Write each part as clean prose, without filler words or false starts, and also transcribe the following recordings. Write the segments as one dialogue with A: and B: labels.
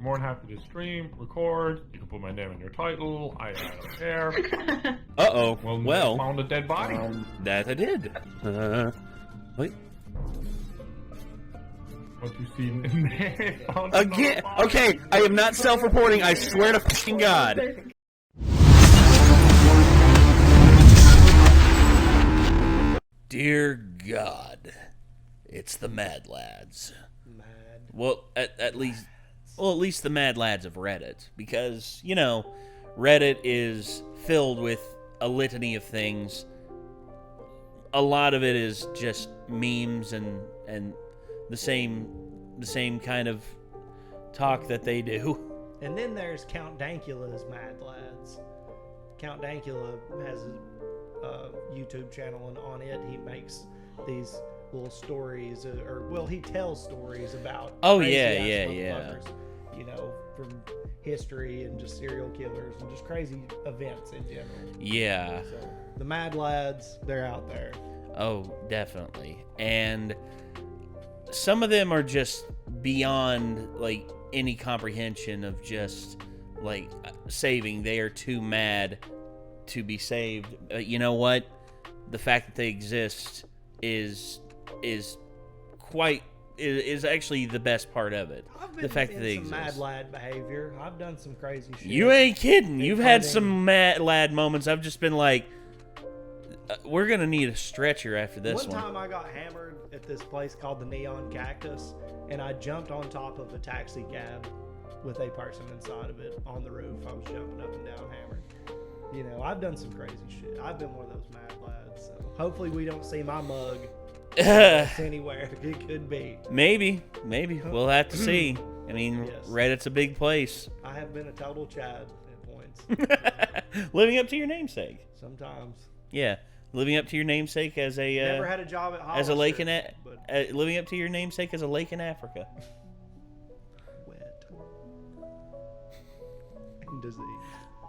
A: more than happy to stream, record. You can put my name in your title. I don't care.
B: Uh-oh. Well,
A: found a dead body.
B: That I did. Wait.
A: What you see?
B: Again? Okay, I am not self-reporting. I swear to fucking God. Dear God, it's the Madlads. Well, at least the Madlads of Reddit, because you know, Reddit is filled with a litany of things. A lot of it is just memes and the same kind of talk that they do.
C: And then there's Count Dankula's Madlads. Count Dankula has a YouTube channel, and on it he makes these little stories, he tells stories about
B: yeah.
C: You know, from history and just serial killers and just crazy events in general.
B: Yeah.
C: So the Madlads, they're out there.
B: Oh, definitely. And some of them are just beyond like any comprehension of just like saving. They are too mad to be saved. You know what? The fact that they exist is actually the best part of it. The fact that they exist.
C: Mad lad behavior. I've done some crazy shit.
B: You ain't kidding. You've had some mad lad moments. I've just been like, we're gonna need a stretcher after this one.
C: One time I got hammered at this place called the Neon Cactus, and I jumped on top of a taxi cab with a person inside of it on the roof. I was jumping up and down hammered. You know, I've done some crazy shit. I've been one of those mad lads. So hopefully we don't see my mug anywhere. It could be.
B: Maybe. We'll have to see. I mean, yes. Reddit's a big place.
C: I have been a total Chad at points.
B: Living up to your namesake.
C: Sometimes.
B: Yeah. Living up to your namesake as a
C: never had a job at Hollister,
B: as a lake in living up to your namesake as a lake in Africa.
C: Wet. And disease.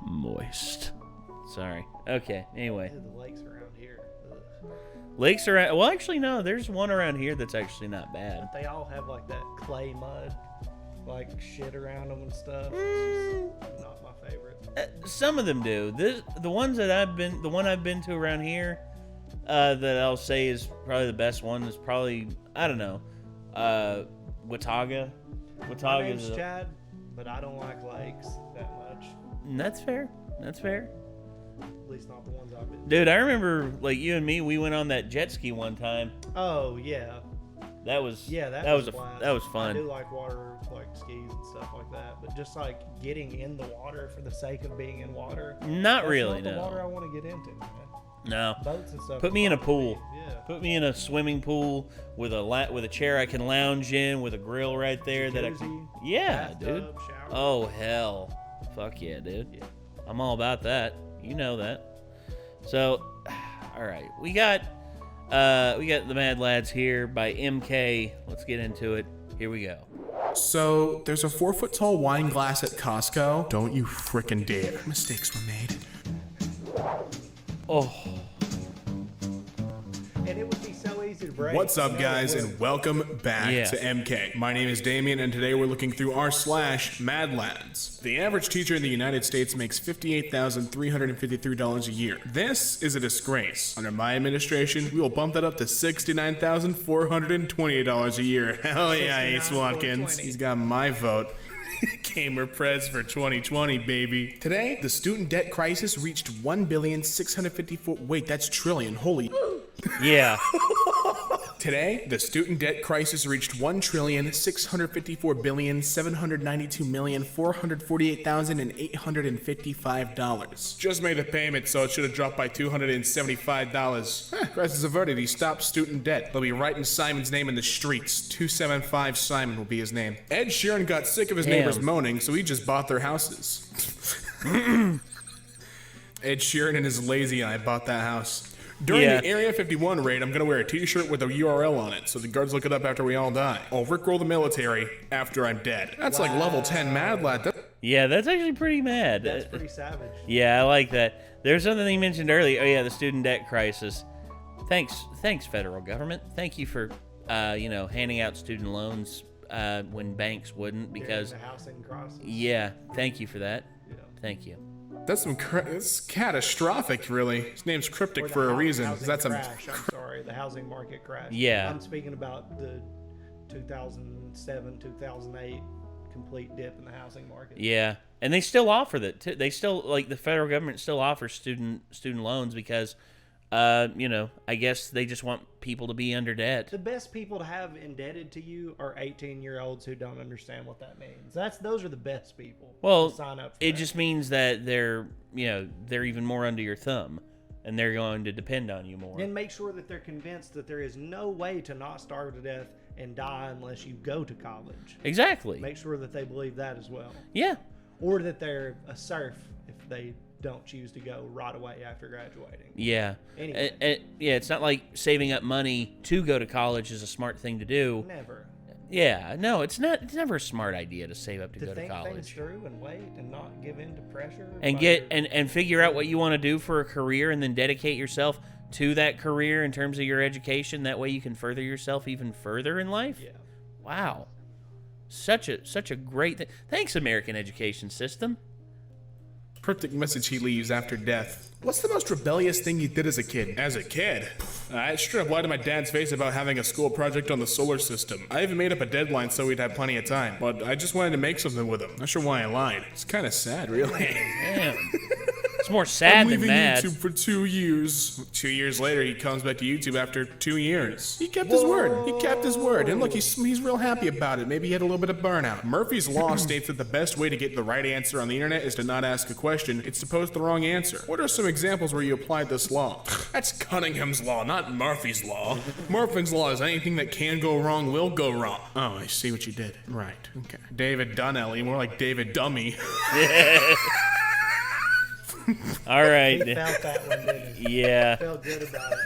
B: Moist. Sorry. Okay. Anyway.
C: The lakes around here. Ugh.
B: Lakes around. Well, actually, no. There's one around here that's actually not bad.
C: They all have like that clay mud, like shit around them and stuff. It's just not my favorite.
B: Some of them do. The ones that the one I've been to around here, that I'll say is probably the best one is probably, I don't know, Watauga.
C: My name's Chad, but I don't like lakes that much.
B: That's fair. That's fair.
C: At least not the ones I've been.
B: Dude, I remember like you and me, we went on that jet ski one time.
C: Oh yeah. That was fun. I do like water, like skis and stuff like that, but just like getting in the water for the sake of being in water.
B: Not really.
C: Not the water I want to get into, man.
B: No.
C: Boats and stuff.
B: Put me in a pool.
C: Yeah.
B: Put me in a swimming pool with a chair I can lounge in, with a grill right there that I can. Yeah,
C: bathtub,
B: dude.
C: Shower.
B: Oh hell, fuck yeah, dude.
C: Yeah.
B: I'm all about that. You know that. So, all right, we got the Mad Lads here by MK. Let's get into it. Here we go.
D: So, there's a 4-foot-tall wine glass at Costco. Don't you frickin' dare. Mistakes were made.
B: Oh.
C: And it would be so easy to break.
D: What's up, guys, and welcome back to MK. My name is Damien, and today we're looking through r/ Mad Lads. The average teacher in the United States makes $58,353 a year. This is a disgrace. Under my administration, we will bump that up to $69,428 a year. Hell yeah, Ace Watkins. He's got my vote. Gamer Prez for 2020, baby. Today, the student debt crisis reached $1,654,000,000. Wait, that's trillion. Holy.
B: Yeah.
D: Today, the student debt crisis reached $1,654,792,448,855. Just made the payment, so it should have dropped by $275. Crisis averted. He stopped student debt. They'll be writing Simon's name in the streets. 275 Simon will be his name. Ed Sheeran got sick of his neighbors moaning, so he just bought their houses. Ed Sheeran and his lazy eye bought that house. During the Area 51 raid, I'm going to wear a t-shirt with a URL on it, so the guards look it up after we all die. I'll rickroll the military after I'm dead. That's like level 10 Mad Lad.
B: Yeah, that's actually pretty mad.
C: That's pretty savage.
B: Yeah, I like that. There's something you mentioned earlier. Oh yeah, the student debt crisis. Thanks, federal government. Thank you for, handing out student loans when banks wouldn't, because
C: the housing crisis.
B: yeah, thank you for that.
C: Yeah.
B: Thank you.
D: That's that's catastrophic, really. His name's cryptic
C: Or the
D: for a reason.
C: housing
D: That's
C: crash. I'm sorry, the housing market crash.
B: Yeah.
C: I'm speaking about the 2007, 2008 complete dip in the housing market.
B: Yeah, and they still offer that. They still, like, the federal government still offers student loans because, I guess they just want people to be under debt.
C: The best people to have indebted to you are 18-year-olds who don't understand what that means. Those are the best people.
B: Well,
C: to sign up for
B: it
C: that.
B: just means that they're even more under your thumb, and they're going to depend on you more.
C: And make sure that they're convinced that there is no way to not starve to death and die unless you go to college.
B: Exactly.
C: Make sure that they believe that as well.
B: Yeah.
C: Or that they're a serf if they don't choose to go right away after graduating.
B: Yeah.
C: Anyway.
B: Yeah, it's not like saving up money to go to college is a smart thing to do.
C: Never.
B: Yeah, no, it's not. It's never a smart idea to save up to go to
C: think things
B: college
C: through and wait and not give in to pressure.
B: and
C: by
B: get
C: your-
B: and figure out what you want to do for a career, and then dedicate yourself to that career in terms of your education. That way, you can further yourself even further in life.
C: Yeah.
B: Wow, such a great thing. Thanks, American education system.
D: Cryptic message he leaves after death. What's the most rebellious thing you did as a kid? As a kid? I straight up lied to my dad's face about having a school project on the solar system. I even made up a deadline so we'd have plenty of time. But I just wanted to make something with him. Not sure why I lied. It's kind of sad, really.
B: Damn, it's more sad
D: I'm
B: than
D: leaving
B: mad.
D: YouTube for 2 years. 2 years later, he comes back to YouTube after 2 years. He kept his word. He kept his word. And look, he's real happy about it. Maybe he had a little bit of burnout. Murphy's Law states that the best way to get the right answer on the internet is to not ask a question. It's to post the wrong answer. What are some examples where you applied this law? That's Cunningham's Law, not Murphy's Law. Murphy's Law is anything that can go wrong will go wrong. Oh, I see what you did. Right. Okay. David Donnelly, more like David Dummy.
B: All right.
C: He felt that one, didn't he?
B: Yeah.
C: Felt good about it.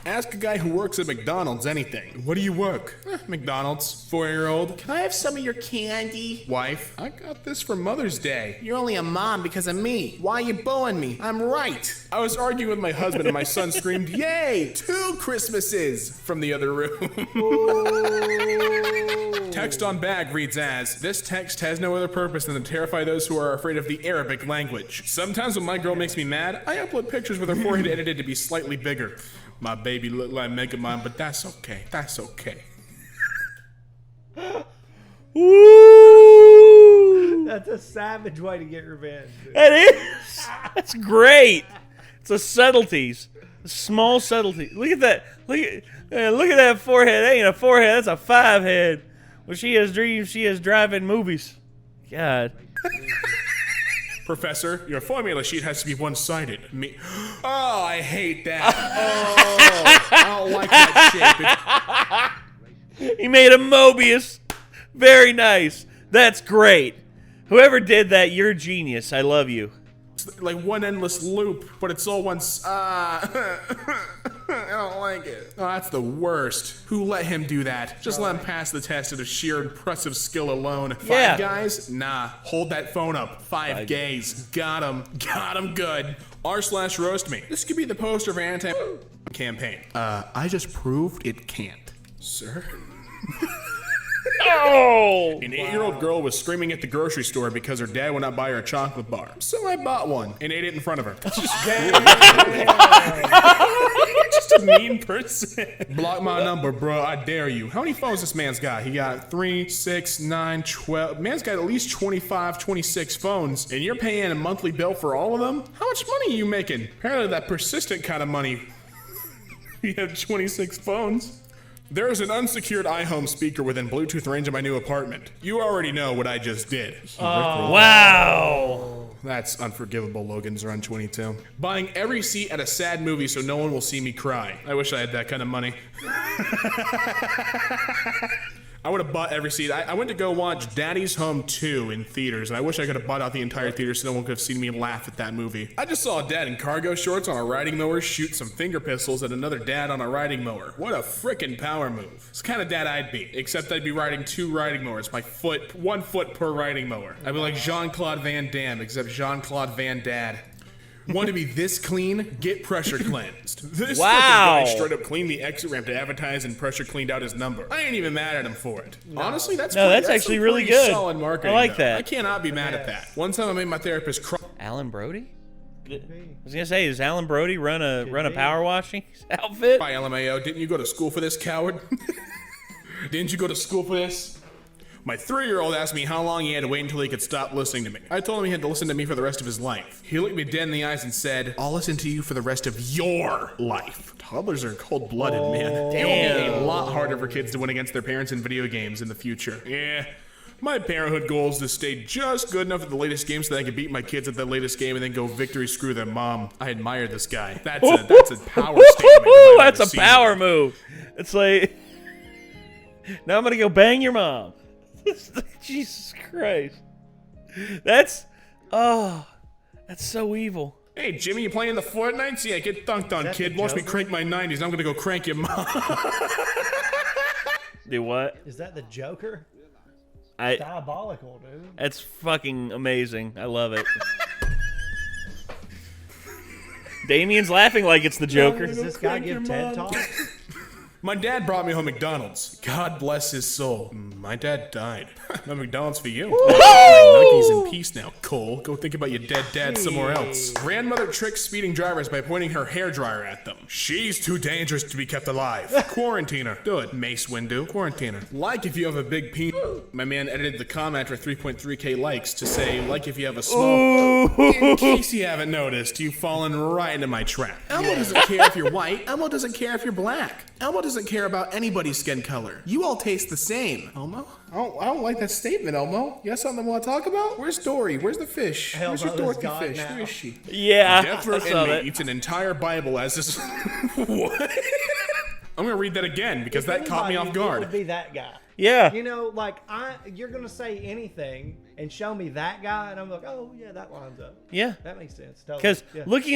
D: Ask a guy who works at McDonald's anything. What do you work? McDonald's. 4-year-old. Can I have some of your candy? Wife. I got this for Mother's Day. You're only a mom because of me. Why are you booing me? I'm right. I was arguing with my husband and my son screamed, "Yay! 2 Christmases!" from the other room. Text on bag reads as, "This text has no other purpose than to terrify those who are afraid of the Arabic language. Sometimes when my girl makes me mad, I upload pictures with her forehead edited to be slightly bigger. My baby look like Megamind, but that's okay. That's okay."
B: Woo!
C: That's a savage way to get revenge.
B: That is. That's great. It's the subtleties, the small subtleties. Look at that. Look at that forehead. That ain't a forehead. That's a 5 head. When she has dreams, she is driving movies. God.
D: Professor, your formula sheet has to be one-sided. Me. Oh, I hate that. Oh, I don't like that shape.
B: He made a Mobius. Very nice. That's great. Whoever did that, you're a genius. I love you.
D: It's like one endless loop, but it's all one. I don't like it. Oh, that's the worst. Who let him do that? Just let him pass the test of sheer impressive skill alone. 5
B: Yeah.
D: guys? Nah. Hold that phone up. 5 gays. Got him. Got him good. r/roast me. This could be the poster of an anti-campaign. I just proved it can't. Sir?
B: Oh!
D: An 8-year-old girl was screaming at the grocery store because her dad would not buy her a chocolate bar. So I bought one and ate it in front of her. You're just a mean person. Block my number, bro. I dare you. How many phones this man's got? He got 3, 6, 9, 12. Man's got at least 25, 26 phones. And you're paying a monthly bill for all of them? How much money are you making? Apparently that persistent kind of money. You have 26 phones. There is an unsecured iHome speaker within Bluetooth range of my new apartment. You already know what I just did.
B: Wow.
D: That's unforgivable, Logan's Run 22. Buying every seat at a sad movie so no one will see me cry. I wish I had that kind of money. I would have bought every seat. I went to go watch Daddy's Home 2 in theaters, and I wish I could have bought out the entire theater so no one could have seen me laugh at that movie. I just saw a dad in cargo shorts on a riding mower shoot some finger pistols at another dad on a riding mower. What a frickin' power move. It's the kind of dad I'd be, except I'd be riding 2 riding mowers, 1 foot per riding mower. I'd be like Jean-Claude Van Damme, except Jean-Claude Van Dad. Want to be this clean? Get pressure cleansed. This
B: Wow.
D: fucking guy straight up cleaned the exit ramp to advertise and pressure cleaned out his number. I ain't even mad at him for it. Honestly, that's
B: actually
D: some
B: really
D: pretty
B: good.
D: solid marketing.
B: I like
D: though.
B: that.
D: I cannot be mad at that. One time I made my therapist cry.
B: Alan Brody? I
C: be.
B: was gonna say, does Alan Brody run a
C: be.
B: power washing outfit?
D: Bye, LMAO. Didn't you go to school for this, coward? Didn't you go to school for this? My 3-year-old asked me how long he had to wait until he could stop listening to me. I told him he had to listen to me for the rest of his life. He looked me dead in the eyes and said, I'll listen to you for the rest of your life. Toddlers are cold-blooded, man. It will be a lot harder for kids to win against their parents in video games in the future. Yeah. My parenthood goal is to stay just good enough at the latest game so that I can beat my kids at the latest game and then go victory screw their mom. I admire this guy. That's a power statement. if I've
B: That's
D: ever
B: a
D: seen
B: power
D: one.
B: move. It's like, now I'm gonna go bang your mom. Jesus Christ. That's so evil.
D: Hey, Jimmy, you playing the Fortnite? Yeah, get dunked on,
C: that
D: kid.
C: the
D: Watch me
C: Joker?
D: crank my 90s and I'm gonna go crank your mom.
B: Do what?
C: Is that the Joker?
B: I.
C: Diabolical, dude.
B: That's fucking amazing. I love it. Damien's laughing like it's the Joker.
C: Does this guy give TED Talks?
D: My dad brought me home McDonald's. God bless his soul. My dad died. No McDonald's for you. My nuggies in peace now, Cole. Go think about your dead dad somewhere else. Grandmother tricks speeding drivers by pointing her hairdryer at them. She's too dangerous to be kept alive. Quarantine her. Do it, Mace Windu. Quarantine her. Like if you have a big penis. My man edited the comment for 3.3k likes to say, like if you have a small... In case you haven't noticed, you've fallen right into my trap. Elmo doesn't care if you're white. Elmo doesn't care if you're black. Elmo doesn't care about anybody's skin color. You all taste the same. Elmo? I don't like that statement, Elmo. You got something I want to talk about? Where's Dory? Where's the fish? Where's your
C: Elmo is
D: Dorothy
C: gone
D: fish?
C: now.
D: Where is she?
B: Yeah,
D: Death
B: I
D: Row
B: saw
D: inmate
B: that.
D: eats an entire Bible as this... What? I'm gonna read that again because that caught me off
C: It
D: guard.
C: would be that guy.
B: Yeah.
C: You know, like you're gonna say anything and show me that guy, and I'm like, oh yeah, that lines up.
B: Yeah.
C: That makes sense. Totally.
B: Because
C: Yeah.
B: looking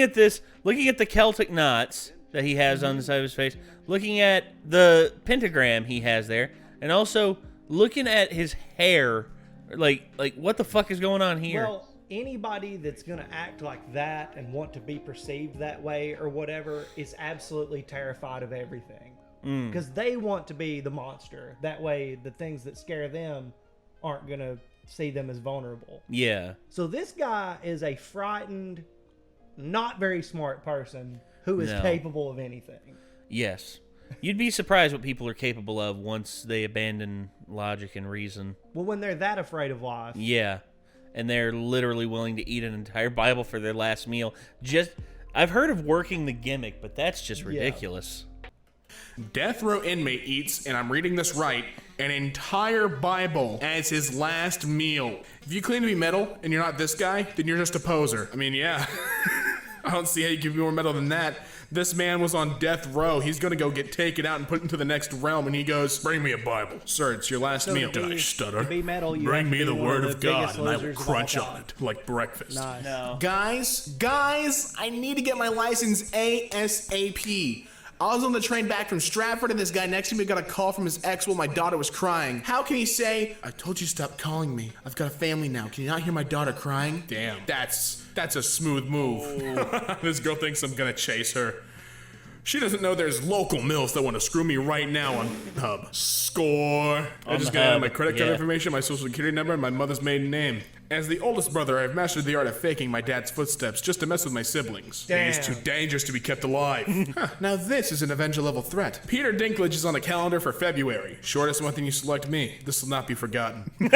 B: at the Celtic knots that he has on the side of his face, looking at the pentagram he has there, and also looking at his hair, like what the fuck is going on here?
C: Well, anybody that's gonna act like that and want to be perceived that way or whatever is absolutely terrified of everything. Because they want to be the monster. That way, the things that scare them aren't gonna see them as vulnerable.
B: Yeah.
C: So this guy is a frightened, not very smart person who is
B: No.
C: capable of anything.
B: Yes. You'd be surprised what people are capable of once they abandon logic and reason.
C: Well, when they're that afraid of life,
B: Yeah. And they're literally willing to eat an entire Bible for their last meal. I've heard of working the gimmick, but that's just ridiculous.
D: Death Row inmate eats, and I'm reading this right, an entire Bible as his last meal. If you claim to be metal and you're not this guy, then you're just a poser. I mean, yeah. I don't see how you can be more metal than that. This man was on death row. He's gonna go get taken out and put into the next realm, and he goes, "Bring me a Bible, sir. It's your last meal."
C: to be-
D: I stutter.
C: to be metal, you
D: Bring
C: have to
D: me
C: be
D: the
C: one
D: word
C: of
D: of
C: the
D: God,
C: biggest
D: and I will
C: losers of all
D: crunch
C: time.
D: on it like breakfast.
C: Nice.
B: No.
D: Guys, I need to get my license ASAP. I was on the train back from Stratford, and this guy next to me got a call from his ex while my daughter was crying. How can he say, "I told you stop calling me. I've got a family now. Can you not hear my daughter crying?" Damn, that's a smooth move. This girl thinks I'm gonna chase her. She doesn't know there's local mills that want to screw me right now on Hub. Score. I just
B: the
D: got
B: Hub,
D: my credit card
B: yeah.
D: information, my social security number, and my mother's maiden name. As the oldest brother, I've mastered the art of faking my dad's footsteps just to mess with my siblings. He is too dangerous to be kept alive. Now this is an Avenger level threat. Peter Dinklage is on the calendar for February. Shortest month and you select me. This will not be forgotten.
B: Oh,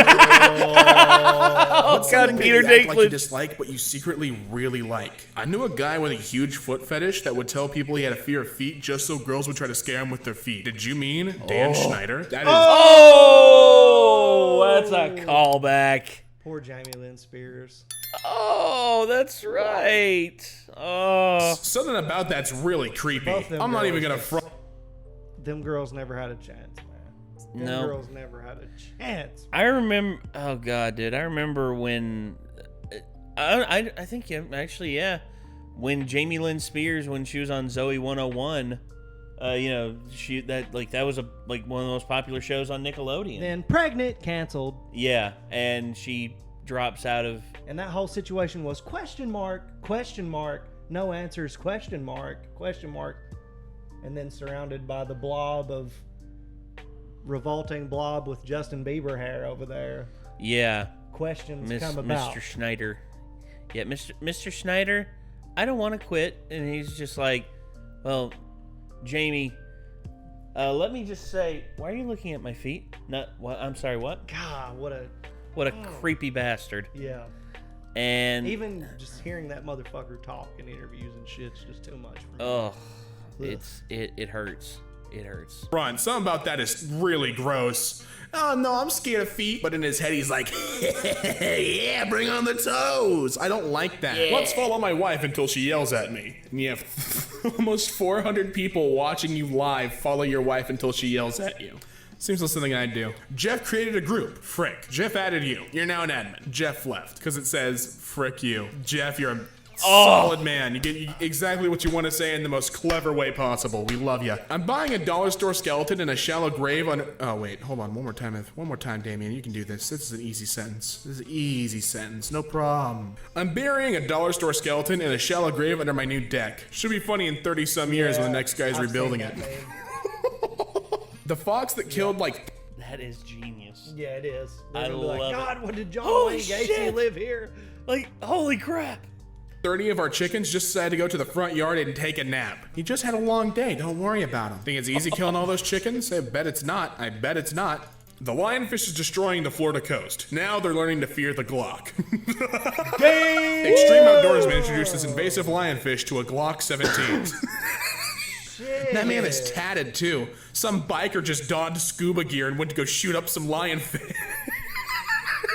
B: God,
D: Something that
B: Peter
D: you act like you
B: Dinklage.
D: dislike, but you secretly really like. I knew a guy with a huge foot fetish that would tell people he had a fear of feet just so girls would try to scare him with their feet. Did you mean Dan Schneider? That is
B: Oh, that's a callback.
C: Poor Jamie Lynn Spears.
B: Oh, that's right. Oh.
D: something about that's really creepy.
C: Both them
D: I'm not even
C: girls
D: gonna front.
C: Them girls never had a chance, man. Them
B: No.
C: girls never had a chance.
B: I remember. Oh God, dude! I remember when. I think actually yeah, when Jamie Lynn Spears when she was on Zoe 101, you know that was one of the most popular shows on Nickelodeon.
C: Then pregnant, canceled,
B: Yeah, and she drops out of.
C: and that whole situation was question mark, no answers, question mark, and then surrounded by the blob of revolting blob with Justin Bieber hair over there.
B: Yeah.
C: Questions come about.
B: Mr. Schneider. Yeah, Mr. Schneider, I don't want to quit. And he's just like, well, Jamie, let me just say, why are you looking at my feet? I'm sorry, what?
C: God, what a
B: creepy bastard.
C: Yeah.
B: And
C: even just hearing that motherfucker talk in interviews and shit's just too much for me.
B: Oh, it hurts. It hurts.
D: Ron, something about that is really gross. Oh no, I'm scared of feet. But in his head, he's like, yeah, bring on the toes. I don't like that.
B: Yeah.
D: Let's follow my wife until she yells at me. And you have almost 400 people watching you live follow your wife until she yells at you. Seems like something I'd do. Jeff created a group. Frick. Jeff added you. You're now an admin. Jeff left because it says, frick you. Jeff, you're a solid man. You get exactly what you want to say in the most clever way possible. We love you. I'm buying a dollar store skeleton in a shallow grave on... Oh, wait. Hold on. One more time, Damien. You can do this. This is an easy sentence. This is an easy sentence. No problem. I'm burying a dollar store skeleton in a shallow grave under my new deck. Should be funny in 30-some years when the next guy's rebuilding it. The fox that killed, like...
B: That is genius.
C: Yeah, it is.
B: I love it.
C: God, what did John
B: Holy
C: Wayne Gacy
B: shit.
C: live here?
B: Like, holy crap.
D: 30 of our chickens just decided to go to the front yard and take a nap. He just had a long day. Don't worry about him. Think it's easy killing all those chickens? I bet it's not. The lionfish is destroying the Florida coast. Now they're learning to fear the Glock. Extreme Outdoorsman introduced this invasive lionfish to a Glock 17. That man is tatted too. Some biker just donned scuba gear and went to go shoot up some lionfish.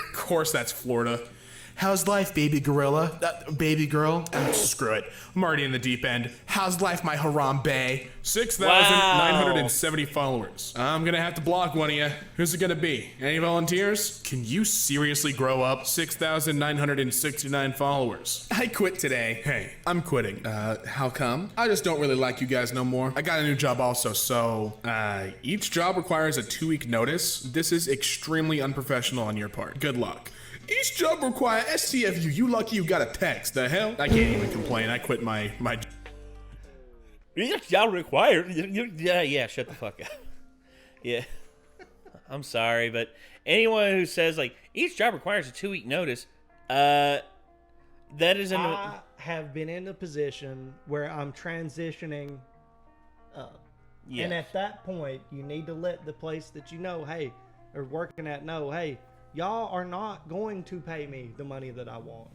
D: Of course that's Florida. How's life, baby gorilla? Baby girl? Screw it. I'm already in the deep end. How's life, my Harambe? 6,970 followers. I'm gonna have to block one of you. Who's it gonna be? Any volunteers? Can you seriously grow up? 6,969 followers. I quit today. Hey, I'm quitting. How come? I just don't really like you guys no more. I got a new job also, so, each job requires a 2-week notice. This is extremely unprofessional on your part. Good luck. Each job requires STFU. You lucky you got a text. The hell? I can't even complain. I quit my...
B: Each job required. Yeah, shut the fuck up. Yeah. I'm sorry, but anyone who says, like, each job requires a 2-week notice, that isn't...
C: I have been in a position where I'm transitioning up.
B: Yeah.
C: And at that point, you need to let the place that you know, hey, or working at know, hey, y'all are not going to pay me the money that I want.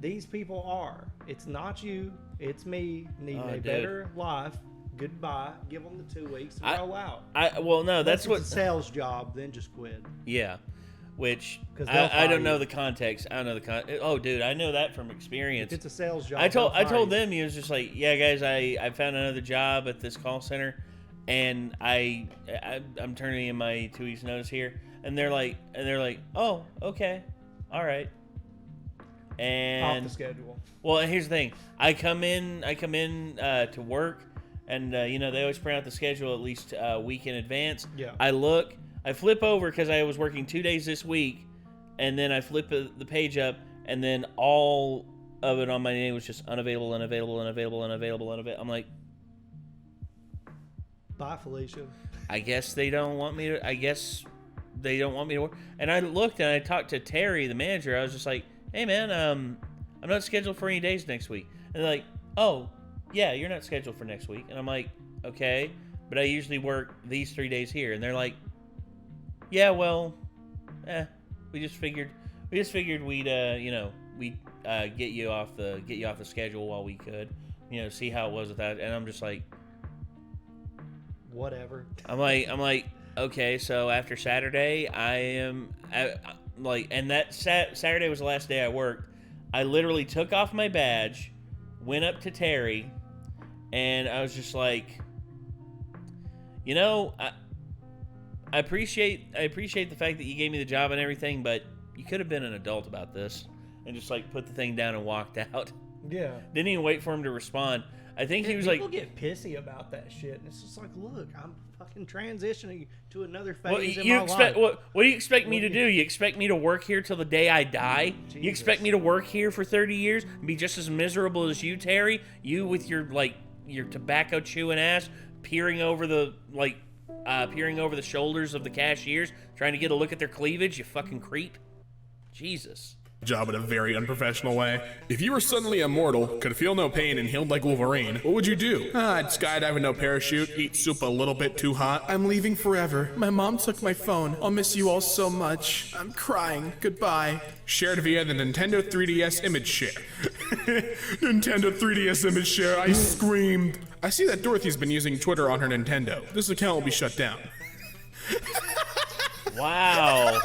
C: These people are. It's not you. It's me. Needing a better life. Goodbye. Give them the 2 weeks and go out.
B: Well, no, that's what...
C: It's a sales job, then just quit.
B: Yeah. Which, I don't know the context. I don't know the context. Oh, dude, I know that from experience.
C: If it's a sales job,
B: I told them, he was just like, yeah, guys, I found another job at this call center, and I'm turning in my 2 weeks notice here. And they're like, oh, okay, all right. And
C: off the schedule.
B: Well, here's the thing: I come in to work, and they always print out the schedule at least a week in advance.
C: Yeah.
B: I flip over because I was working 2 days this week, and then I flip the page up, and then all of it on my name was just unavailable. I'm like,
C: bye, Felicia.
B: I guess they don't want me to. They don't want me to work. And I looked and I talked to Terry, the manager. I was just like, hey, man, I'm not scheduled for any days next week. And they're like, oh, yeah, you're not scheduled for next week. And I'm like, okay, but I usually work these 3 days here. And they're like, yeah, well, we just figured we'd get you off the schedule while we could, see how it was with that. And I'm just like,
C: whatever.
B: I'm like, okay, so after Saturday, and that Saturday was the last day I worked. I literally took off my badge, went up to Terry, and I was just like, I appreciate the fact that you gave me the job and everything, but you could have been an adult about this and just like put the thing down and walked out.
C: Yeah.
B: Didn't even wait for him to respond. I think he was like,
C: people get pissy about that shit, and it's just like, look, I'm fucking transitioning to another phase
B: well,
C: in
B: you
C: my
B: expect
C: life.
B: what do you expect me to do? You expect me to work here till the day I die? You expect me to work here for 30 years and be just as miserable as you, Terry? You with your tobacco chewing ass, peering over the shoulders of the cashiers, trying to get a look at their cleavage, you fucking creep. Jesus.
D: Job in a very unprofessional way. If you were suddenly immortal, could feel no pain and healed like Wolverine, what would you do? I'd skydive with no parachute, eat soup a little bit too hot. I'm leaving forever. My mom took my phone. I'll miss you all so much. I'm crying. Goodbye. Shared via the Nintendo 3DS image share. Nintendo 3DS image share, I screamed. I see that Dorothy's been using Twitter on her Nintendo. This account will be shut down.
B: Wow.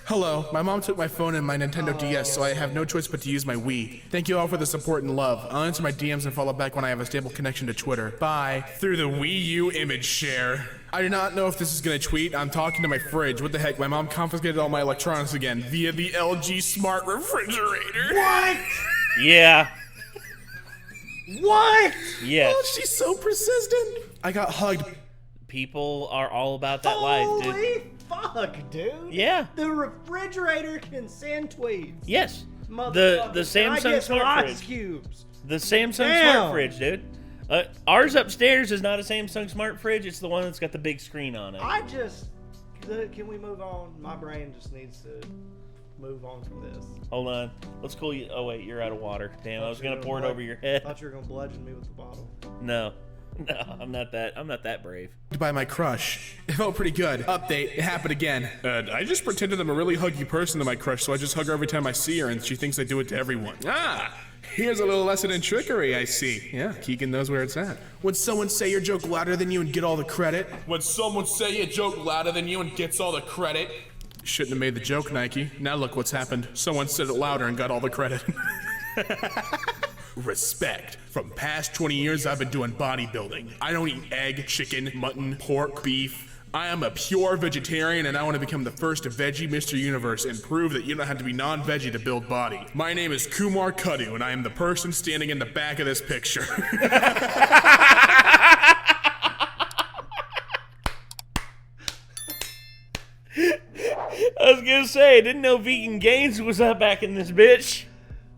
D: Hello, my mom took my phone and my Nintendo DS, so I have no choice but to use my Wii. Thank you all for the support and love. I'll answer my DMs and follow back when I have a stable connection to Twitter. Bye. Through the Wii U image share. I do not know if this is gonna tweet. I'm talking to my fridge. What the heck? My mom confiscated all my electronics again via the LG smart refrigerator.
C: What?
B: Yeah.
C: What?
B: Yes.
D: Oh, she's so persistent. I got hugged.
B: People are all about that life, dude.
C: Holy fuck, dude.
B: Yeah.
C: The refrigerator can send tweets.
B: Yes. The
C: Motherfucker,
B: Samsung
C: can I get some
B: smart
C: ice
B: fridge.
C: cubes?
B: The Samsung
C: Damn.
B: smart fridge, dude. Ours upstairs is not a Samsung smart fridge. It's the one that's got the big screen on it.
C: Can we move on? My brain just needs to move on from this.
B: Hold on. Let's cool you. Oh, wait. You're out of water. Damn, I was going to pour it over your head.
C: I thought you were going to bludgeon me with the bottle.
B: No. No, I'm not that brave.
D: By my crush. It felt pretty good. Update, it happened again. I just pretended I'm a really huggy person to my crush, so I just hug her every time I see her, and she thinks I do it to everyone. Ah! Here's a little lesson in trickery, I see. Yeah, Keegan knows where it's at. When someone say your joke louder than you and get all the credit. When someone say your joke louder than you and gets all the credit. Shouldn't have made the joke, Nike. Now look what's happened. Someone said it louder and got all the credit. Respect. From past 20 years, I've been doing bodybuilding. I don't eat egg, chicken, mutton, pork, beef. I am a pure vegetarian, and I want to become the first veggie Mr. Universe and prove that you don't have to be non-veggie to build body. My name is Kumar Kuddu, and I am the person standing in the back of this picture.
B: I was going to say, I didn't know Vegan Gains was up back in this bitch.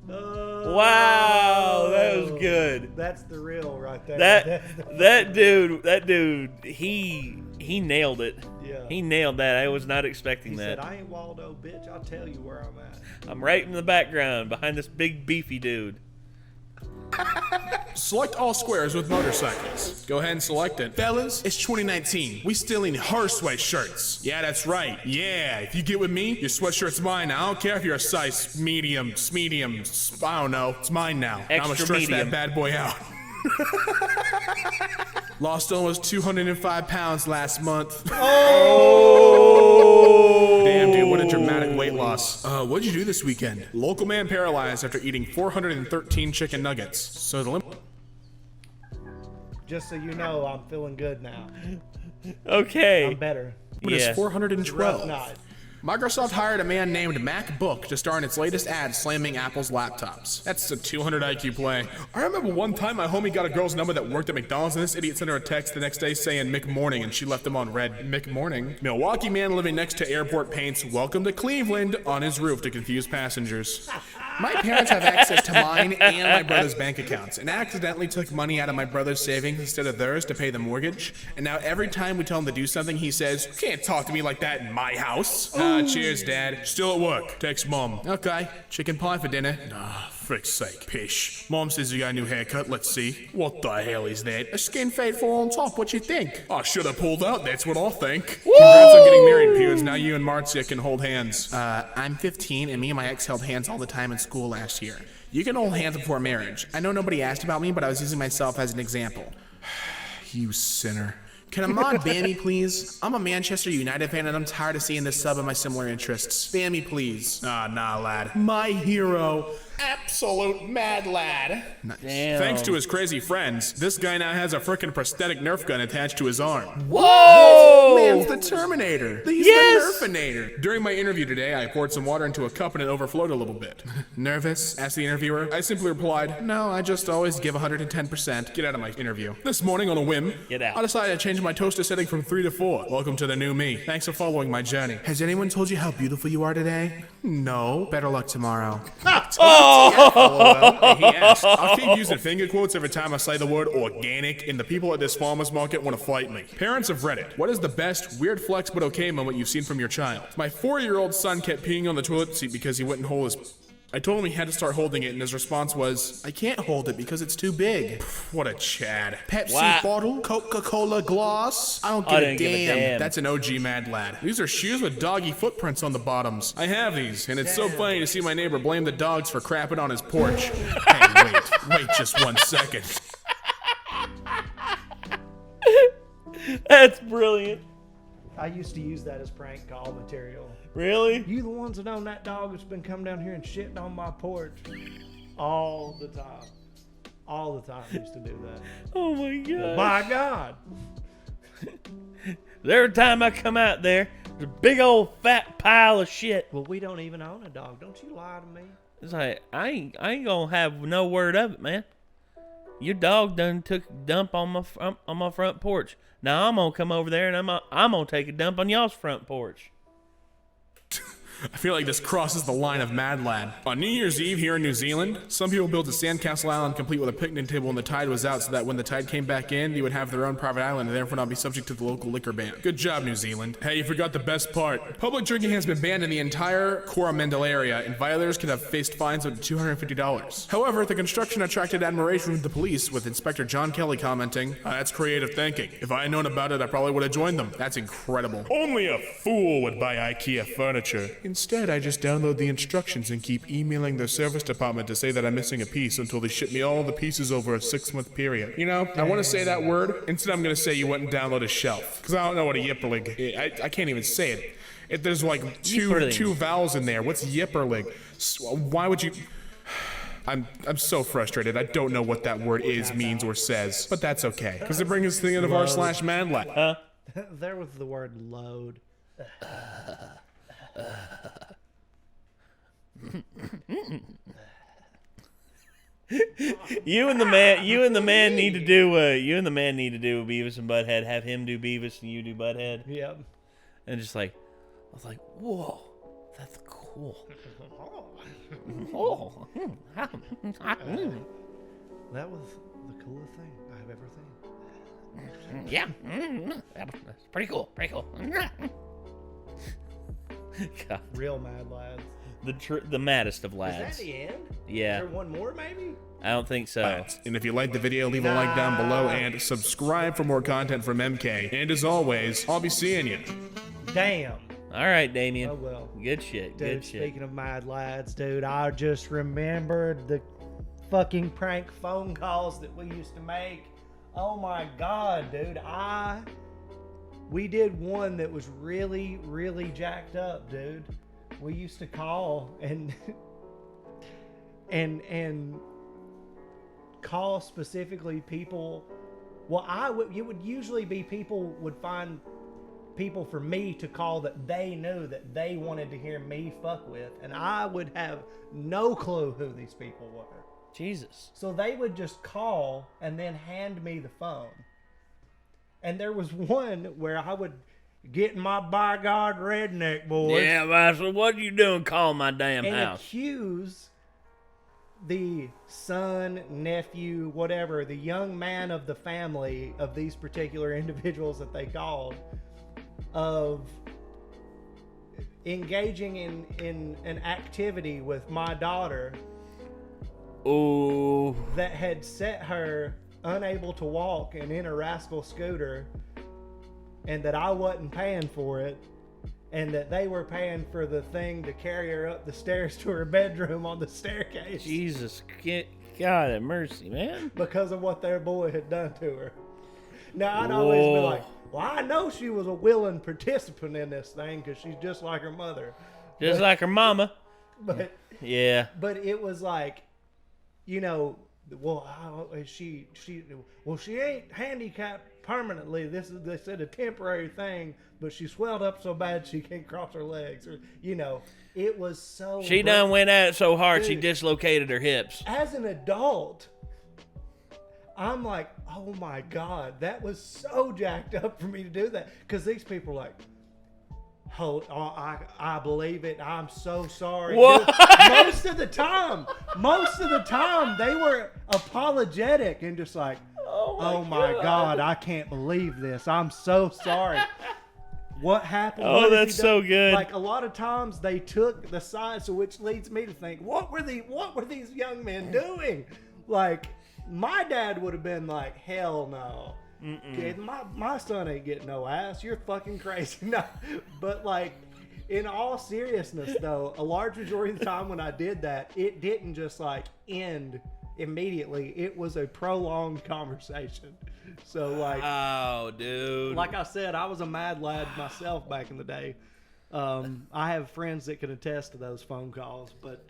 B: Wow, that was good.
C: That's the real right there.
B: That dude, he nailed it.
C: Yeah.
B: He nailed that. I was not expecting
C: He
B: that.
C: said, I ain't Waldo, bitch. I'll tell you where I'm at.
B: I'm right in the background behind this big beefy dude.
D: Select all squares with motorcycles. Go ahead and select it. Fellas, it's 2019. We still in her sweatshirts. Yeah, that's right. Yeah, if you get with me, your sweatshirt's mine now. I don't care if you're a size medium, I don't know. It's mine now. I'm gonna stretch that bad boy out. Lost almost 205 pounds last month. Oh! Damn, dude, what a dramatic weight loss. What'd you do this weekend? Local man paralyzed after eating 413 chicken nuggets. So the
C: Just so you know, I'm feeling good now.
B: Okay.
C: I'm better.
D: It is 412.
C: Not.
D: Microsoft hired a man named MacBook to star in its latest ad slamming Apple's laptops. That's a 200 IQ play. I remember one time my homie got a girl's number that worked at McDonald's, and this idiot sent her a text the next day saying Mick Morning, and she left him on red. Mick Morning? Milwaukee man living next to airport paints "Welcome to Cleveland" on his roof to confuse passengers. My parents have access to mine and my brother's bank accounts, and accidentally took money out of my brother's savings instead of theirs to pay the mortgage. And now every time we tell him to do something, he says, "You can't talk to me like that in my house." Cheers, Dad. Still at work. Text Mom. Okay. Chicken pie for dinner. Frick's sake. Pish. Mom says you got a new haircut. Let's see. What the hell is that? A skin fade fall on top. What you think? I should have pulled out. That's what I think. Woo! Congrats on getting married, Pewds. Now you and Marcia can hold hands. I'm 15, and me and my ex held hands all the time in school last year. You can hold hands before marriage. I know nobody asked about me, but I was using myself as an example. You sinner. Can a mod ban me, please? I'm a Manchester United fan, and I'm tired of seeing this sub of my similar interests. Ban me, please. Nah, lad. My hero. absolute mad lad. Nice.
B: Damn.
D: Thanks to his crazy friends, this guy now has a frickin' prosthetic Nerf gun attached to his arm.
B: Whoa!
D: Man's the Terminator. He's
B: Yes!
D: the Nerfinator. During my interview today, I poured some water into a cup and it overflowed a little bit. Nervous? Asked the interviewer. I simply replied, no, I just always give 110%. Get out of my interview. This morning on a whim,
B: Get out.
D: I decided to change my toaster setting from 3 to 4. Welcome to the new me. Thanks for following my journey. Has anyone told you how beautiful you are today? No. Better luck tomorrow. He asked. I'll keep using finger quotes every time I say the word organic, and the people at this farmer's market want to fight me. Parents of Reddit, what is the best weird flex but okay moment you've seen from your child? My 4-year-old son kept peeing on the toilet seat because he wouldn't hold his... I told him he had to start holding it, and his response was, I can't hold it because it's too big. What a Chad. Pepsi
B: Wow.
D: bottle, Coca-Cola glass. I don't give a damn. That's an OG mad lad. These are shoes with doggy footprints on the bottoms. I have these, and it's so funny to see my neighbor blame the dogs for crapping on his porch. Hey, wait just 1 second.
B: That's brilliant.
C: I used to use that as prank call material.
B: Really?
C: You the ones that own that dog that's been coming down here and shitting on my porch all the time. All the time I used to do that.
B: Oh my god.
C: My God.
B: Every time I come out there, there's a big old fat pile of shit.
C: Well, we don't even own a dog. Don't you lie to me.
B: It's like, I ain't gonna have no word of it, man. Your dog done took a dump on my front porch. Now I'm gonna come over there and I'm gonna take a dump on y'all's front porch.
D: I feel like this crosses the line of mad lad. On New Year's Eve here in New Zealand, some people built a sandcastle island complete with a picnic table when the tide was out so that when the tide came back in, they would have their own private island and therefore not be subject to the local liquor ban. Good job, New Zealand. Hey, you forgot the best part. Public drinking has been banned in the entire Coromandel area, and violators could have faced fines of $250. However, the construction attracted admiration from the police, with Inspector John Kelly commenting, that's creative thinking. If I had known about it, I probably would have joined them. That's incredible. Only a fool would buy IKEA furniture. Instead, I just download the instructions and keep emailing their service department to say that I'm missing a piece until they ship me all the pieces over a 6-month period. You know, I want to say that word. Instead, I'm going to say you went and download a shelf. Because I don't know what a yipperlig is. I can't even say it. If there's like two vowels in there, what's yipperlig? Why would you... I'm so frustrated. I don't know what that word is, means, or says. But that's okay. Because it brings us to the end of r/madlad.
C: There was the word load.
B: You and the man need to do Beavis and Butthead. Have him do Beavis and you do Butthead.
C: Yep.
B: And just like, I was like, whoa, that's cool. Oh,
C: That was the coolest thing I've ever seen.
B: yeah, that's pretty cool. Pretty cool. God,
C: Real mad lads.
B: the maddest of
C: Is
B: lads.
C: that the end?
B: Yeah.
C: Is there one more, maybe?
B: I don't think so.
D: And if you liked the video, leave a like down below and subscribe for more content from MK. And as always, I'll be seeing you.
C: Damn.
B: All right, Damien.
C: Oh, well.
B: Good shit.
C: Dude,
B: Good shit.
C: speaking of mad lads, dude, I just remembered the fucking prank phone calls that we used to make. Oh my God, dude. We did one that was really, really jacked up, dude. We used to call and call specifically people. Well, it would usually be people would find people for me to call that they knew that they wanted to hear me fuck with, and I would have no clue who these people were.
B: Jesus.
C: So they would just call and then hand me the phone. And there was one where I would get in my by God redneck boys.
B: Yeah, well, so what you doing calling my damn
C: and
B: house?
C: accuse the son, nephew, whatever, the young man of the family of these particular individuals that they called, of engaging in an activity with my daughter
B: Oh.
C: that had set her unable to walk and in a rascal scooter, and that I wasn't paying for it, and that they were paying for the thing to carry her up the stairs to her bedroom on the staircase.
B: Jesus, God have mercy, man.
C: Because of what their boy had done to her. Now, I'd always be like, well, I know she was a willing participant in this thing because she's just like her mother.
B: Just like her mama.
C: But
B: Yeah.
C: But it was like, you know, well, she ain't handicapped permanently. They said a temporary thing, but she swelled up so bad she can't cross her legs, or you know, it was so.
B: She done went at it so hard she dislocated her hips.
C: As an adult, I'm like, oh my God, that was so jacked up for me to do that. Because these people are like, oh, I believe it. I'm so sorry.
B: What?
C: Most of the time, they were apologetic and just like, oh my God, I can't believe this. I'm so sorry. What happened?
B: Oh,
C: What has
B: that's
C: he done?
B: so good.
C: Like a lot of times they took the side, so which leads me to think, what were these young men doing? Like, my dad would have been like, hell no. Kid, my son ain't getting no ass. You're fucking crazy. No, but like, in all seriousness though, a large majority of the time when I did that, it didn't just like end immediately. It was a prolonged conversation. So like,
B: oh, dude.
C: like I said, I was a mad lad myself back in the day. I have friends that can attest to those phone calls, but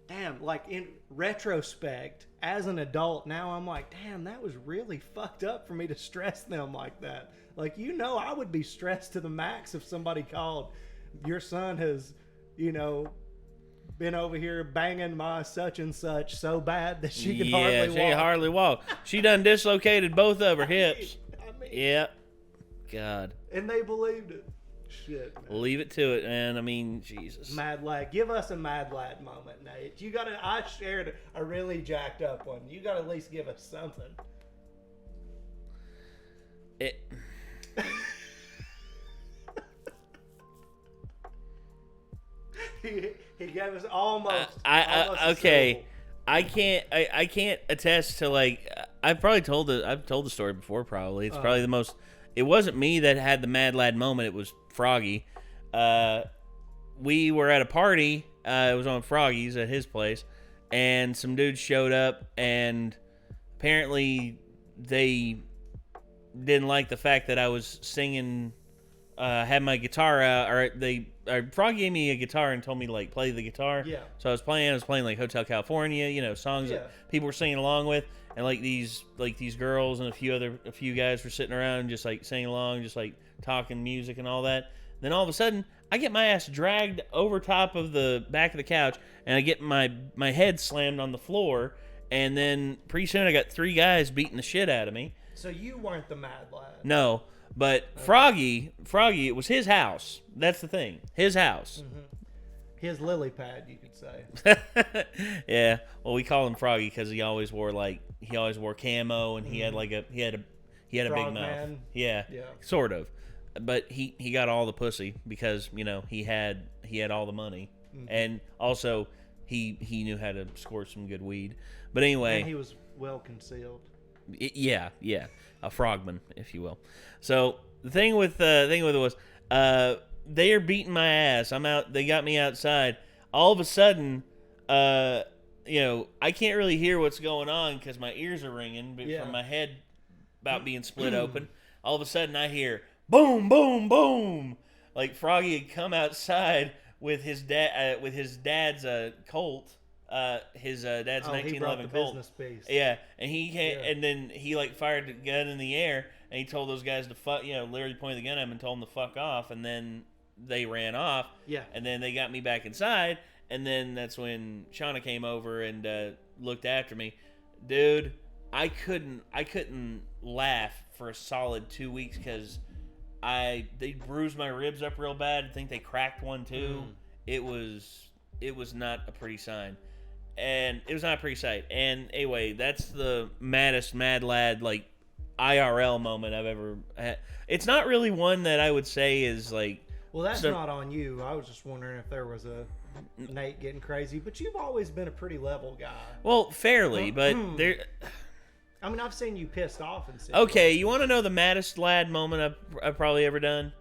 C: damn, like in retrospect, as an adult now, I'm like, damn, that was really fucked up for me to stress them like that. Like, you know, I would be stressed to the max if somebody called, your son has, you know, been over here banging my such and such so bad that she can hardly walk.
B: Yeah, she hardly walk. She done dislocated both of her hips.
C: I mean,
B: Yeah. God.
C: and they believed it. Shit, man.
B: Leave it to it, man. I mean, Jesus.
C: Mad lad, give us a mad lad moment, Nate. You gotta. I shared a really jacked up one. You gotta at least give us something.
B: It.
C: He gave us almost.
B: Okay. I can't attest to, like, I've told the story before. Probably it's probably the most. It wasn't me that had the mad lad moment. It was Froggy. We were at a party. It was on Froggy's at his place, and some dudes showed up, and apparently they didn't like the fact that I was singing. Had my guitar out, or Froggy gave me a guitar and told me to, like, play the guitar.
C: Yeah.
B: So I was playing like Hotel California, you know, songs that people were singing along with, and like these girls and a few guys were sitting around just like singing along, just like talking music and all that. Then all of a sudden, I get my ass dragged over top of the back of the couch, and I get my head slammed on the floor, and then pretty soon I got 3 guys beating the shit out of me.
C: So you weren't the mad lad.
B: No. But Froggy, it was his house. That's the thing. His house.
C: Mm-hmm. His lily pad, you could say.
B: Yeah. Well, we call him Froggy because he always wore camo, and he had a big
C: Frog
B: mouth.
C: man.
B: Yeah. Sort of. But he got all the pussy because, you know, he had all the money, and also he knew how to score some good weed. But anyway,
C: And he was well concealed.
B: Yeah, a frogman, if you will. So the thing with it was, they are beating my ass. I'm out. They got me outside. All of a sudden, you know, I can't really hear what's going on because my ears are ringing from my head about being split open. All of a sudden, I hear boom, boom, boom. Like Froggy had come outside with his dad's Colt. His dad's 1911 Colt.
C: Business piece.
B: Yeah, and he came, and then he like fired the gun in the air, and he told those guys to fuck. You know, literally pointed the gun at him and told them to fuck off, and then they ran off.
C: Yeah.
B: And then they got me back inside, and then that's when Shauna came over and looked after me. Dude, I couldn't laugh for a solid 2 weeks because they bruised my ribs up real bad. I think they cracked one too. It was not a pretty sign. And it was not a pretty sight. And anyway, that's the maddest mad lad, like, IRL moment I've ever had. It's not really one that I would say is like.
C: Well, that's not on you. I was just wondering if there was a Nate getting crazy, but you've always been a pretty level guy.
B: Well, fairly, but there.
C: I mean, I've seen you pissed off and stuff.
B: Okay, you want to know the maddest lad moment I've probably ever done?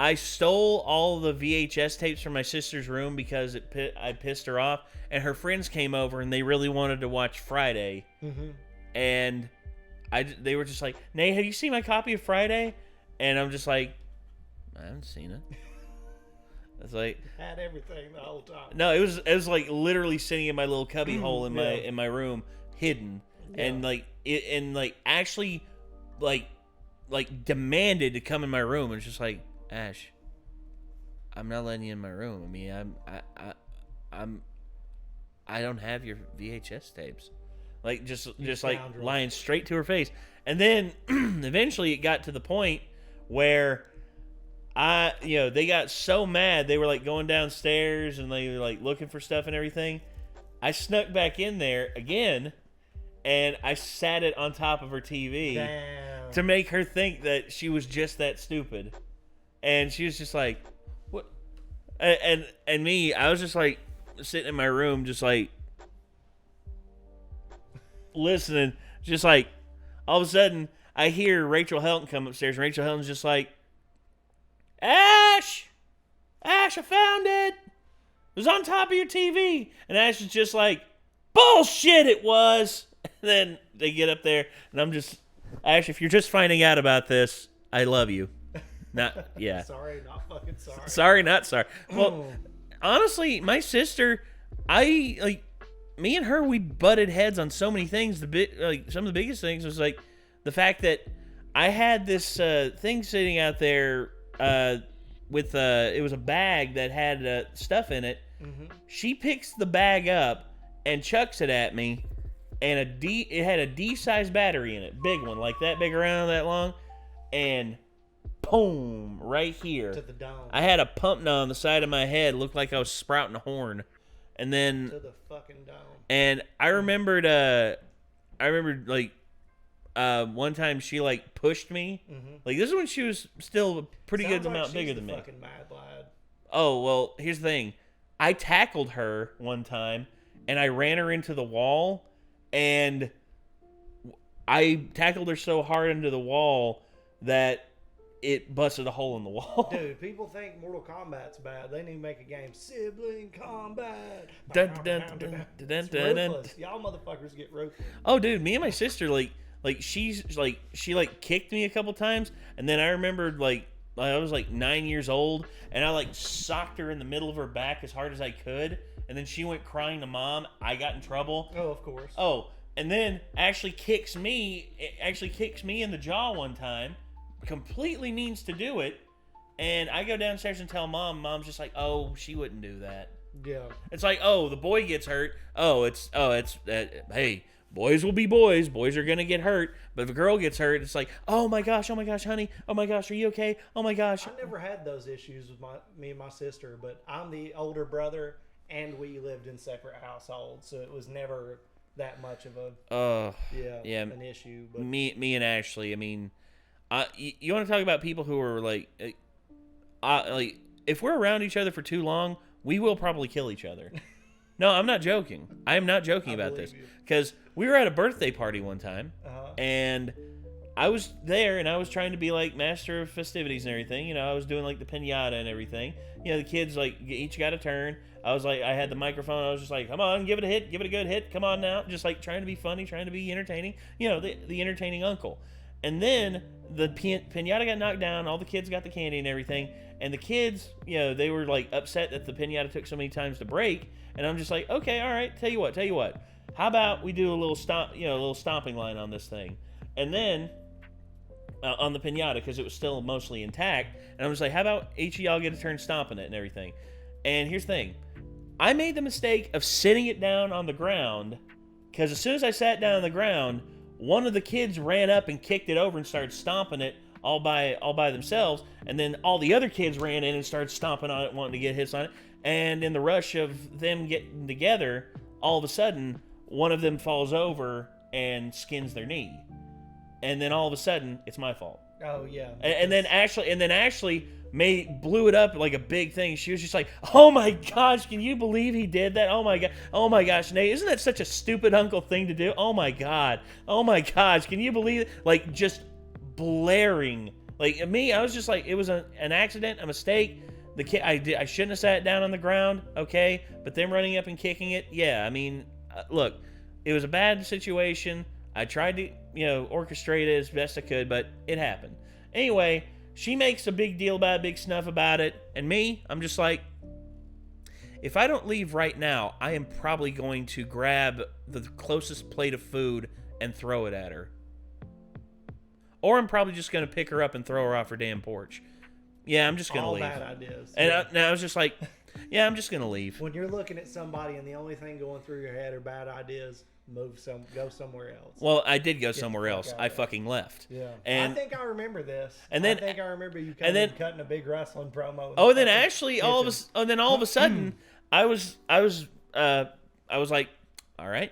B: I stole all the VHS tapes from my sister's room because I pissed her off, and her friends came over and they really wanted to watch Friday, and they were just like, "Nate, have you seen my copy of Friday?" And I'm just like, "I haven't seen it." It's like
C: Had everything the whole time.
B: no, it was like literally sitting in my little cubby hole in my room, hidden, and actually demanded to come in my room. And it's just like, Ash, I'm not letting you in my room. I mean, I don't have your VHS tapes. Like just like lying straight to her face. And then eventually it got to the point where they got so mad they were like going downstairs and they were like looking for stuff and everything. I snuck back in there again and I sat it on top of her TV.
C: Damn.
B: To make her think that she was just that stupid. And she was just like, what? And me, I was just like sitting in my room just like listening, just like all of a sudden I hear Rachel Helton come upstairs and Rachel Helton's just like, Ash, I found it. It was on top of your TV. And Ash is just like, bullshit it was. And then they get up there and I'm just, Ash, if you're just finding out about this, I love you. Not, yeah.
C: Sorry, not fucking sorry.
B: Sorry, not sorry. Well, honestly, my sister, me and her, we butted heads on so many things. Some of the biggest things was like the fact that I had this thing sitting out there with it was a bag that had stuff in it. Mm-hmm. She picks the bag up and chucks it at me, and it had a D-sized battery in it, big one, like that big around, that long, and boom, right here.
C: To the dome.
B: I had a pump knot on the side of my head, looked like I was sprouting a horn, and then
C: to the fucking dome.
B: And I remembered one time she like pushed me. Mm-hmm. Like this is when she was still a pretty good amount bigger than me.
C: Fucking mad lad.
B: Oh well, here's the thing. I tackled her one time, and I ran her into the wall, and I tackled her so hard into the wall that it busted a hole in the wall.
C: Dude, people think Mortal Kombat's bad. They need to make a game. Sibling combat. It's ruthless. Y'all motherfuckers get ruthless.
B: Oh, dude, me and my sister, she kicked me a couple times, and then I remembered, I was 9 years old, and I, socked her in the middle of her back as hard as I could, and then she went crying to Mom. I got in trouble.
C: Oh, of course.
B: Oh, and then actually kicks me in the jaw one time. Completely means to do it, and I go downstairs and tell Mom. Mom's just like, "Oh, she wouldn't do that."
C: Yeah.
B: It's like, "Oh, the boy gets hurt. Hey, boys will be boys. Boys are gonna get hurt. But if a girl gets hurt, it's like, oh my gosh, honey. Oh my gosh, are you okay? Oh my gosh."
C: I never had those issues with me and my sister, but I'm the older brother, and we lived in separate households, so it was never that much of an issue. But
B: Me and Ashley, I mean. You want to talk about people who are if we're around each other for too long, we will probably kill each other. No, I'm not joking. I am not joking about this. Because we were at a birthday party one time, and I was there, and I was trying to be master of festivities and everything. I was doing the piñata and everything. The kids each got a turn. I was I had the microphone. I was just come on, give it a hit, give it a good hit. Come on now, just trying to be funny, trying to be entertaining. The entertaining uncle. And then the piñata got knocked down. All the kids got the candy and everything. And the kids, they were upset that the piñata took so many times to break. And I'm just okay, all right. Tell you what. How about we do a little stomping line on this thing, and then on the piñata, because it was still mostly intact. And I'm just how about each of y'all get a turn stomping it and everything. And here's the thing, I made the mistake of sitting it down on the ground, because as soon as I sat down on the ground, one of the kids ran up and kicked it over and started stomping it all by themselves, and then all the other kids ran in and started stomping on it, wanting to get hits on it. And in the rush of them getting together, all of a sudden, one of them falls over and skins their knee, and then all of a sudden, it's my fault.
C: Oh yeah.
B: And then Ashley blew it up like a big thing. She was just like, "Oh my gosh, can you believe he did that? Oh my gosh, Nate, isn't that such a stupid uncle thing to do? Oh my gosh, can you believe it?" Just blaring. Me, I was just it was an accident, a mistake. The kid, I shouldn't have sat down on the ground, okay? But them running up and kicking it, yeah. I mean, look, it was a bad situation. I tried to, orchestrate it as best I could, but it happened. Anyway, she makes a big deal about it, big snuff about it. And me, I'm just like, if I don't leave right now, I am probably going to grab the closest plate of food and throw it at her. Or I'm probably just going to pick her up and throw her off her damn porch. Yeah, I'm just going to leave.
C: All bad ideas.
B: And I was just like, yeah, I'm just going to leave.
C: When you're looking at somebody and the only thing going through your head are bad ideas, go somewhere else.
B: Well, I did go somewhere else. I fucking left.
C: Yeah.
B: And
C: I think I remember this.
B: And then
C: I think I remember you cutting a big wrestling promo.
B: Oh, then actually, all of a sudden, I was like, all right.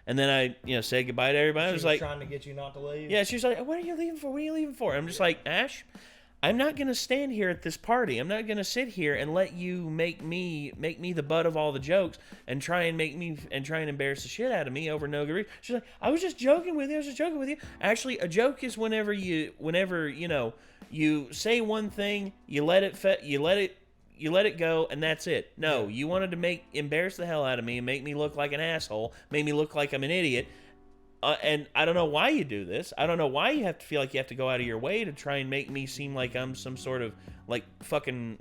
B: And then I, said goodbye to everybody. I was like,
C: trying to get you not to leave.
B: Yeah, she was like, what are you leaving for? What are you leaving for? I'm just like, Ash, I'm not gonna stand here at this party. I'm not gonna sit here and let you make me the butt of all the jokes and try and embarrass the shit out of me over no good reason. She's like, I was just joking with you. Actually, a joke is whenever you say one thing, you let it go, and that's it. No, you wanted to embarrass the hell out of me and make me look like an asshole, make me look like I'm an idiot. And I don't know why you do this. I don't know why you have to feel like you have to go out of your way to try and make me seem like I'm some sort of fucking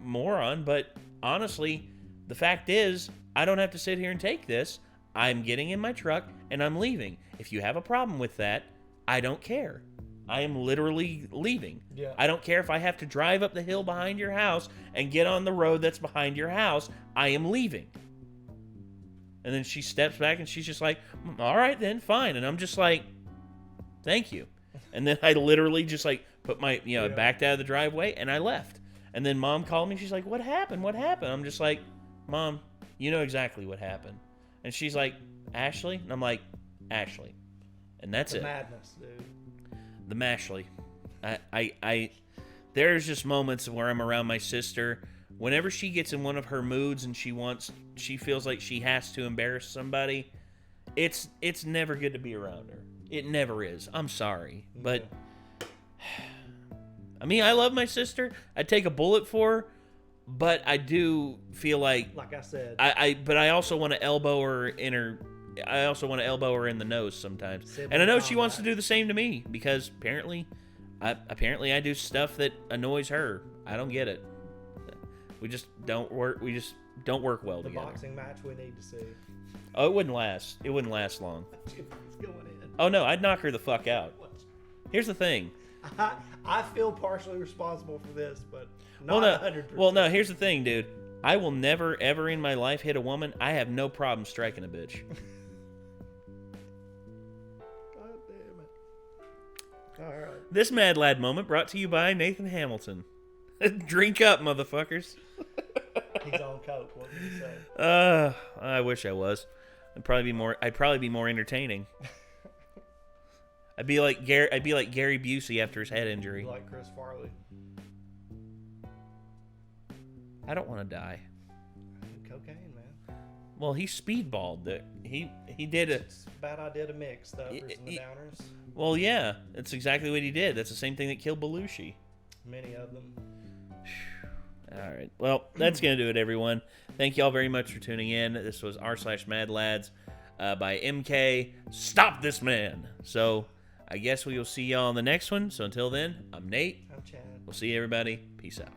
B: moron. But honestly, the fact is, I don't have to sit here and take this. I'm getting in my truck and I'm leaving. If you have a problem with that, I don't care. I am literally leaving.
C: Yeah.
B: I don't care if I have to drive up the hill behind your house and get on the road that's behind your house. I am leaving. And then she steps back and she's just like, all right, then, fine. And I'm just like, thank you. And then I literally just put my, I backed out of the driveway and I left. And then Mom called me. She's like, what happened? I'm just like, Mom, you know exactly what happened. And she's like, Ashley? And I'm like, Ashley. And that's it.
C: Madness, dude.
B: The Mashley. There's just moments where I'm around my sister. Whenever she gets in one of her moods and she feels like she has to embarrass somebody, it's never good to be around her. It never is. I'm sorry. But, I mean, I love my sister. I'd take a bullet for her, but I do feel like
C: I said,
B: but I also want to elbow her in her. I also want to elbow her in the nose sometimes. And I know she wants to do the same to me because apparently I do stuff that annoys her. I don't get it. We just don't work well together.
C: The boxing match we need to see.
B: Oh, it wouldn't last. It wouldn't last long.
C: It's going in.
B: Oh no, I'd knock her the fuck out. Here's the thing.
C: I feel partially responsible for this, but not 100%.
B: Well, no, here's the thing, dude. I will never, ever in my life hit a woman. I have no problem striking a bitch.
C: God damn it. All right.
B: This Mad Lad moment brought to you by Nathan Hamilton. Drink up, motherfuckers.
C: He's on coke. What can you say?
B: I wish I was. I'd probably be more entertaining. I'd be like Gary Busey after his head injury.
C: Like Chris Farley.
B: I don't want to die.
C: Cocaine, man.
B: Well, he speedballed. He did it.
C: It's a bad idea to mix the uppers and the downers.
B: Well, yeah, that's exactly what he did. That's the same thing that killed Belushi.
C: Many of them.
B: All right. Well, that's going to do it, everyone. Thank you all very much for tuning in. This was r/Madlads by MK. Stop this man. So I guess we will see y'all on the next one. So until then, I'm Nate.
C: I'm Chad.
B: We'll see you, everybody. Peace out.